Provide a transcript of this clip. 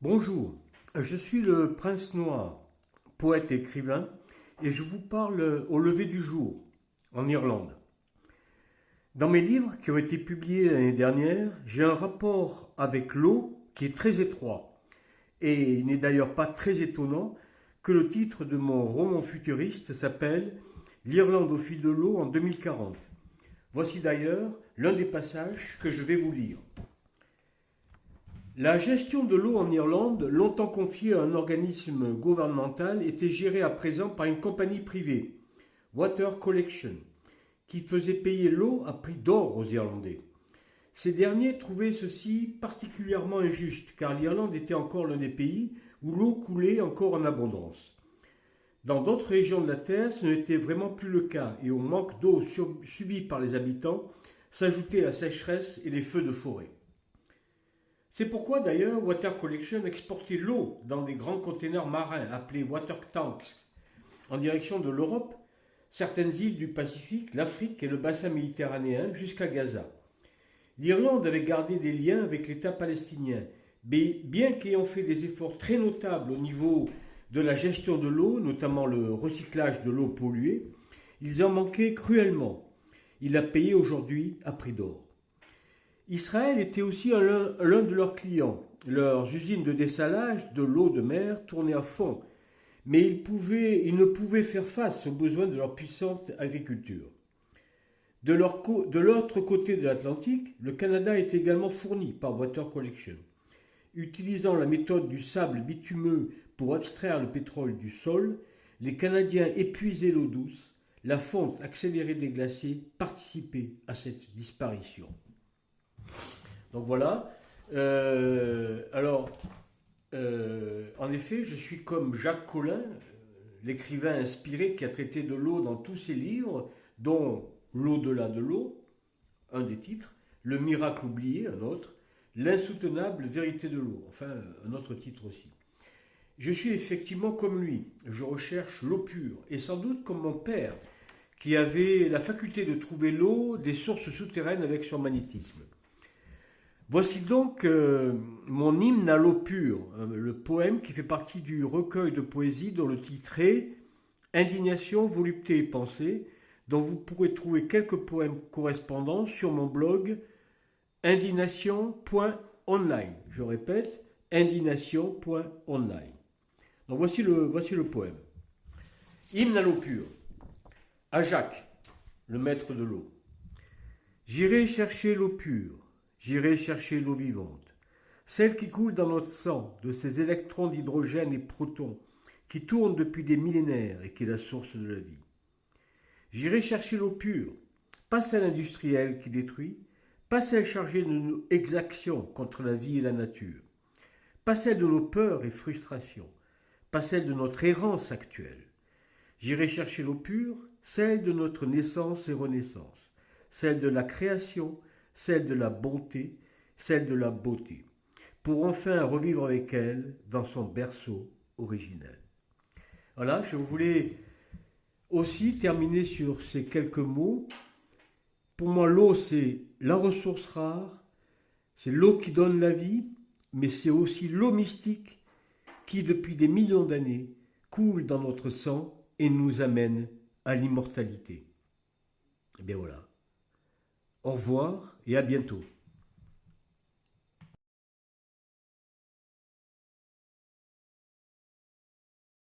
Bonjour, je suis le Prince Noir, poète et écrivain, et je vous parle au lever du jour, en Irlande. Dans mes livres qui ont été publiés l'année dernière, j'ai un rapport avec l'eau qui est très étroit, et il n'est d'ailleurs pas très étonnant que le titre de mon roman futuriste s'appelle L'Irlande au fil de l'eau en 2040. Voici d'ailleurs l'un des passages que je vais vous lire. La gestion de l'eau en Irlande, longtemps confiée à un organisme gouvernemental, était gérée à présent par une compagnie privée, Water Collection, qui faisait payer l'eau à prix d'or aux Irlandais. Ces derniers trouvaient ceci particulièrement injuste, car l'Irlande était encore l'un des pays où l'eau coulait encore en abondance. Dans d'autres régions de la Terre, ce n'était vraiment plus le cas, et au manque d'eau subi par les habitants s'ajoutaient la sécheresse et les feux de forêt. C'est pourquoi d'ailleurs Water Collection exportait l'eau dans des grands containers marins appelés water tanks en direction de l'Europe, certaines îles du Pacifique, l'Afrique et le bassin méditerranéen jusqu'à Gaza. L'Irlande avait gardé des liens avec l'État palestinien, mais bien qu'ayant fait des efforts très notables au niveau de la gestion de l'eau, notamment le recyclage de l'eau polluée, ils en manquaient cruellement. Il a payé aujourd'hui à prix d'or. Israël était aussi l'un de leurs clients. Leurs usines de dessalage de l'eau de mer tournaient à fond, mais ils ne pouvaient faire face aux besoins de leur puissante agriculture. De l'autre côté de l'Atlantique, le Canada est également fourni par Water Collection. Utilisant la méthode du sable bitumeux pour extraire le pétrole du sol, les Canadiens épuisaient l'eau douce, la fonte accélérée des glaciers participait à cette disparition. Donc voilà. En effet, je suis comme Jacques Collin, l'écrivain inspiré qui a traité de l'eau dans tous ses livres, dont L'au-delà de l'eau, un des titres, Le miracle oublié, un autre, L'insoutenable vérité de l'eau, enfin un autre titre aussi. Je suis effectivement comme lui, je recherche l'eau pure, et sans doute comme mon père, qui avait la faculté de trouver l'eau des sources souterraines avec son magnétisme. Voici donc mon hymne à l'eau pure, le poème qui fait partie du recueil de poésie dont le titre est Indignation, volupté et pensée, dont vous pourrez trouver quelques poèmes correspondants sur mon blog indignation.online. Je répète, indignation.online. Donc voici le poème. Hymne à l'eau pure. À Jacques, le maître de l'eau. J'irai chercher l'eau pure. J'irai chercher l'eau vivante, celle qui coule dans notre sang, de ces électrons d'hydrogène et protons, qui tournent depuis des millénaires et qui est la source de la vie. J'irai chercher l'eau pure, pas celle industrielle qui détruit, pas celle chargée de nos exactions contre la vie et la nature, pas celle de nos peurs et frustrations, pas celle de notre errance actuelle. J'irai chercher l'eau pure, celle de notre naissance et renaissance, celle de la création, celle de la bonté, celle de la beauté, pour enfin revivre avec elle dans son berceau originel. Voilà, je voulais aussi terminer sur ces quelques mots. Pour moi, l'eau, c'est la ressource rare, c'est l'eau qui donne la vie, mais c'est aussi l'eau mystique qui, depuis des millions d'années, coule dans notre sang et nous amène à l'immortalité. Et bien voilà. Au revoir et à bientôt.